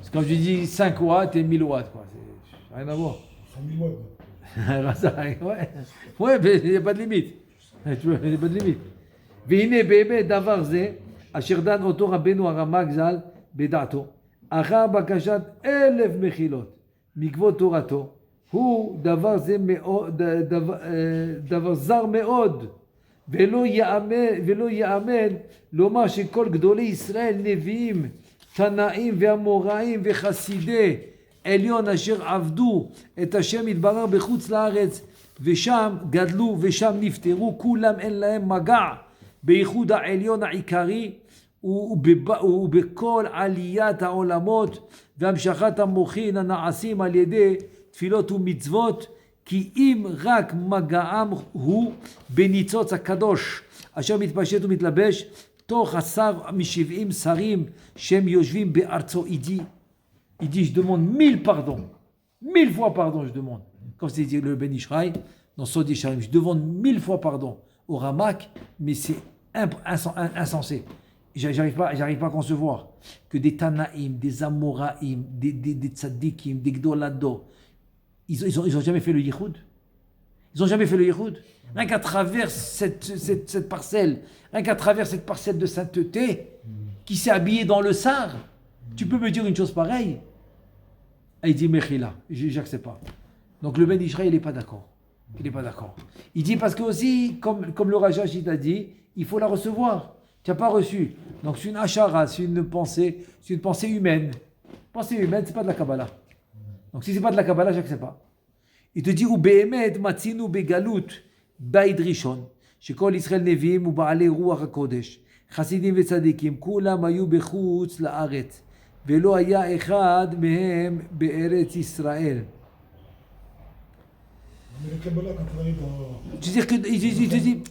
C'est comme je dis 5 watts et 1000 watts. Quoi. C'est rien à voir. 100 000 watts. Ouais, mais il n'y a pas de limite. Il n'y a pas de limite. והנה באמת דבר זה, אשר דן אותו רבנו הרמ"ג ז"ל בדעתו, אחר בקשת 1000 מחילות מכבוד תורתו, הוא דבר זר מאוד, ולא יאמן לומר שכל גדולי ישראל נביאים, תנאים ואמוראים וחסידי עליון אשר עבדו את השם יתברך בחוץ לארץ, ושם גדלו ושם נפטרו, כולם אין להם מגע בייחוד העליון העיקרי ובכל עליית העולמות והמשכת המוחין הנעשים על ידי תפילות ומצוות, כי אם רק מגעם הוא בניצוץ הקדוש אשר מתפשט ומתלבש תוך 10 מ70 שרים שהם יושבים בארצו. Il dit je demande 1000 pardons, 1000 fois pardon je demande, comme c'est dit le Ben Ishraï dans Sod Yesharim, je demande 1000 fois pardon au Ramak, mais c'est insensé. j'arrive pas à concevoir que des Tanaïm, des Amoraïm, des Tzadikim, des Gdolado, ils ont jamais fait le Yichud. Ils n'ont jamais fait le Yichud. Rien qu'à travers cette parcelle, de sainteté, qui s'est habillée dans le sar, tu peux me dire une chose pareille? Et il dit, Mechila, j'accepte pas. Donc le Ben Israël, il n'est pas d'accord. Il dit parce que aussi, comme le Rajash il t'a dit, il faut la recevoir. Tu n'as pas reçu. Donc c'est une achara, c'est une pensée humaine. Pensée humaine, c'est pas de la Kabbalah. Donc si c'est pas de la Kabbalah, j'accepte pas. Il te dit, ou be'emet matzinu begalut ba'id rishon, shekol Israël nevim ou ba'alei ruach hakodesh, chasidim vetzadikim, kulam ayu bechutz la'aretz, velo haya echad mehem be'eretz Israël. Mais le Kabbalah, quand on arrive Il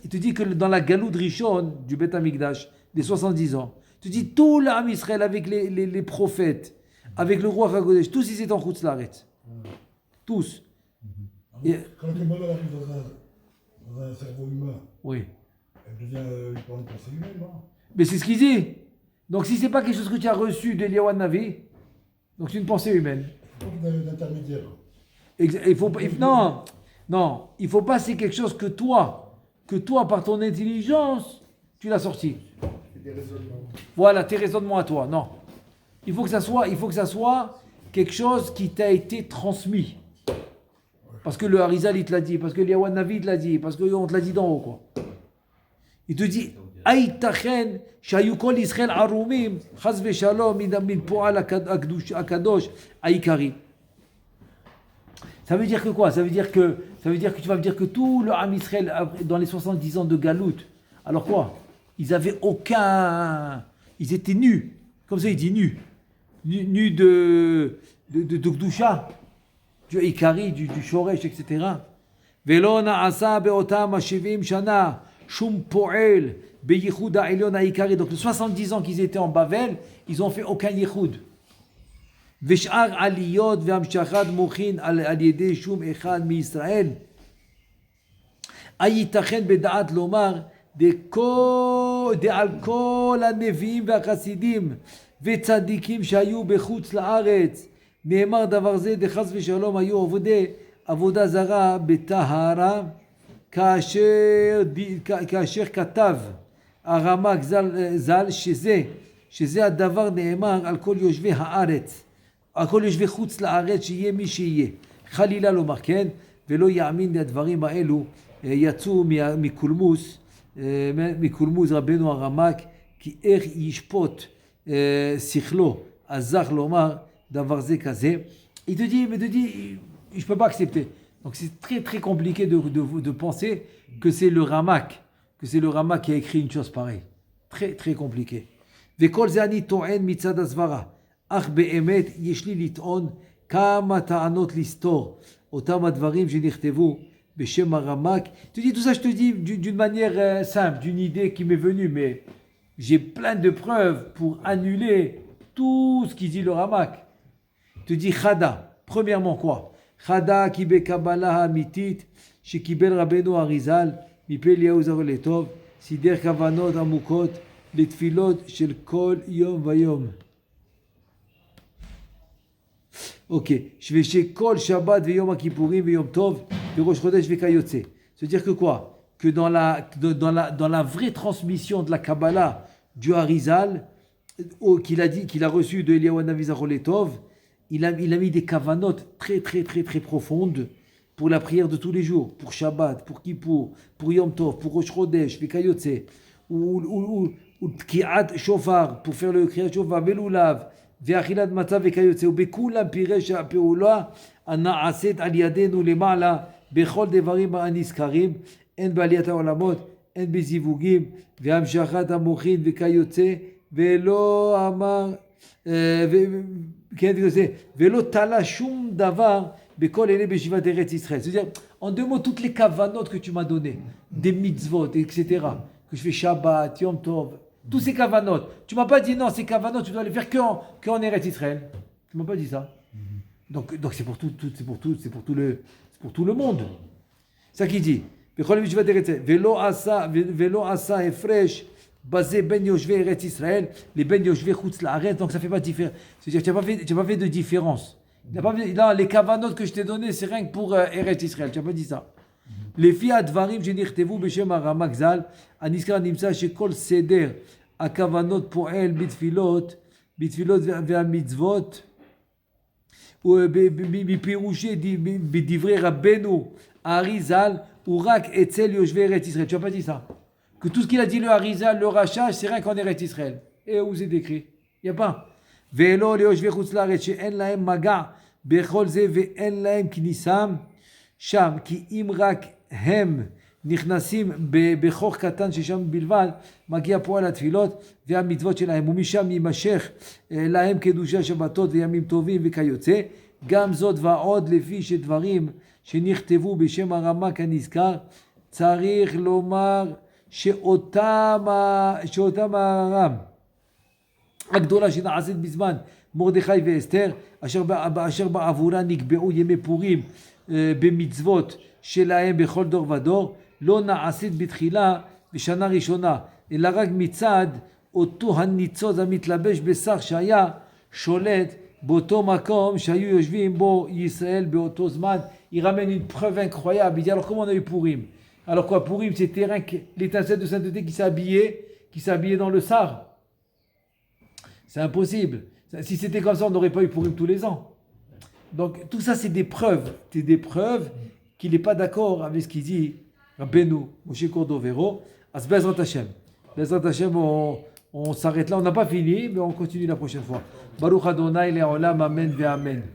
te dit que dans la galoute Rishon du Beth Amikdash, des 70 ans, tu dis tout l'âme Israël avec les prophètes, avec le roi Hakodesh, tous ils étaient en Chutz La'aretz. Tous. Quand le Kabbalah arrive dans un cerveau humain, Oui. il prend une pensée humaine, non? Mais c'est ce qu'il dit. Donc si c'est pas quelque chose que tu as reçu d'Eliyahu Navi, donc c'est une pensée humaine. Il faut qu'il y ait un intermédiaire. Non, il faut pas, c'est quelque chose que toi, par ton intelligence, tu l'as sorti. C'est des raisonnements. Voilà, tes raisonnements à toi. Non. Il faut que ça soit quelque chose qui t'a été transmis. Parce que le Harizal, il te l'a dit, parce que l'Eliyahu Navi, il te l'a dit, parce qu'on te l'a dit d'en haut, quoi. Il te dit, Aïtachen, Shayukol Israël Arumim, Chaz Veshalom, min Po'al Akadosh, Aïkari. Ça veut dire que quoi? Ça veut dire que tu vas me dire que tout le Ham Israël, dans les 70 ans de Galout, alors quoi? Ils étaient nus. Comme ça, il dit nus. Nus de Gdusha, du Ikari, du Shoresh, etc. Velo na'asa be'otam ha'shivim shana, shum po'el, be'yichud ha'elyon ha'ikari. Donc, les 70 ans qu'ils étaient en Bavel, ils n'ont fait aucun yichud. ושאר עליות והמשכת מוחין על ידי שום אחד מישראל. הייתכן בדעת לומר דעל כל הנביאים והחסידים וצדיקים שהיו בחוץ לארץ נאמר דבר זה דחס ושלום היו עובדי עבודה זרה בטהרה כאשר כתב הרמ"ק ז"ל שזה הדבר נאמר על כל יושבי הארץ. הכל יושבי חוץ לארץ שיהיה מי שיהיה. חלילה לומר כן, ולא יאמין לדברים האלו, יצאו מקולמוס רבנו הרמ"ק, כי איך ישפוט שכלו, הזך לומר דבר זה כזה. Il te dit, je ne peux pas accepter. Donc c'est très très compliqué de penser que c'est le Ramak qui a écrit une chose pareille. Très très compliqué. וכל זה אני טוען מצד הסברה. אך באמת יש לי לטעון כמה טענות לסתור אותם הדברים שנכתבו בשם הרמ"ק. Tu dis tout ça, je te dis d'une manière simple, d'une idée qui m'est venue, mais j'ai plein de preuves pour annuler tout ce qu'il dit le Ramak. Tu dis Chada, premièrement quoi? Chada ki bekabbalah hamitit shekibel Rabbeinu Arizal mipel Eliyahu Zachor Letov sider kavanot amukot לתפילות של כל יום ויום. אוקיי, ושכל שבת ויום הכיפורים ויום טוב וראש חודש וכיוצא. C'est-à-dire que quoi? Que dans la vraie transmission de la Kabbalah du Harizal, qu'il a reçu de Eliyahu Navi Zachor Letov, il a mis des kavanotes très très très très profondes pour la prière de tous les jours, pour Shabbat, pour Kippour, pour Yom Tov, pour Rosh Chodesh וכיוצא. ou tki'at shofar, pour faire le kriyat shofar, velulav, ve'achilat matzah וכיוצא, ובכולם פירש הפעולה הנעשית על ידינו למעלה, בכל דברים הנזכרים, הן בעליית העולמות, הן בזיווגים, והמשכת המוחין וכיוצא, ולא אמר, ולא תלה שום דבר בכל אלה בישיבת ארץ ישראל. C'est-à-dire, en deux mots, toutes les kavanotes que tu m'as données, des mitzvot, etc., que je fais Shabbat, Yom Tov, tous ces kavanotes. Tu m'as pas dit non, ces kavanotes, tu dois les faire qu'en Eretz Israël. Tu m'as pas dit ça. Donc c'est pour tout le monde. C'est ça qu'il dit. Velo asa efresh basé Ben Yoshvé Eretz Israël, les Ben Yoshvé Chutz La'aretz, donc ça fait pas de différence. C'est-à-dire que tu n'as pas fait de différence. Là, les kavanot que je t'ai donné, c'est rien que pour Eretz Israël, tu n'as pas dit ça. Les filles advarim שנכתבו בשם הרמ"ק ז"ל, הנזכר נמצא שכל סדר הכוונות פועל בתפילות והמצוות מפירושי בדברי רבנו הארי ז"ל הוא רק אצל יושבי ארץ ישראל. Tu n'as pas dit ça. Que tout ce qu'il a dit le Harizal, le Rachach, c'est rien qu'en Eretz Israël. Et où c'est écrit? Il n'y a pas. ולא ליושבי חוץ לארץ שאין להם מגע בכל זה ואין להם כניסם שם, כי אם רק הם נכנסים בחוך קטן ששם בלבד, מגיע פה על התפילות והמצוות שלהם, ומשם יימשך להם קדושי שבתות וימים טובים וכיוצא. גם זאת ועוד לפי שדברים שנכתבו בשם הרמ"ק הנזכר, צריך לומר שאותם הרם הגדולה שנעשית בזמן מרדכי ואסתר, אשר בעבורה נקבעו ימי פורים במצוות שלהם בכל דור ודור, לא נעשית בתחילה בשנה ראשונה, אלא רק מצד אותו הניצוץ המתלבש בשר שהיה שולט באותו מקום שהיו יושבים בו ישראל באותו זמן. Il ramène une preuve incroyable. Il dit alors comment on a eu Purim? Alors quoi, Purim c'était l'étincelle de sainteté qui s'est habillé dans le sar. C'est impossible. Si c'était comme ça, on n'aurait pas eu Purim tous les ans. Donc tout ça c'est des preuves. C'est des preuves qu'il n'est pas d'accord avec ce qu'il dit Rabbeinu Moshe Cordovero. As Bezrat Hashem. Bezrat Hashem, on s'arrête là. On n'a pas fini, mais on continue la prochaine fois. Baruch Adonai Le'olam, Amen ve Amen.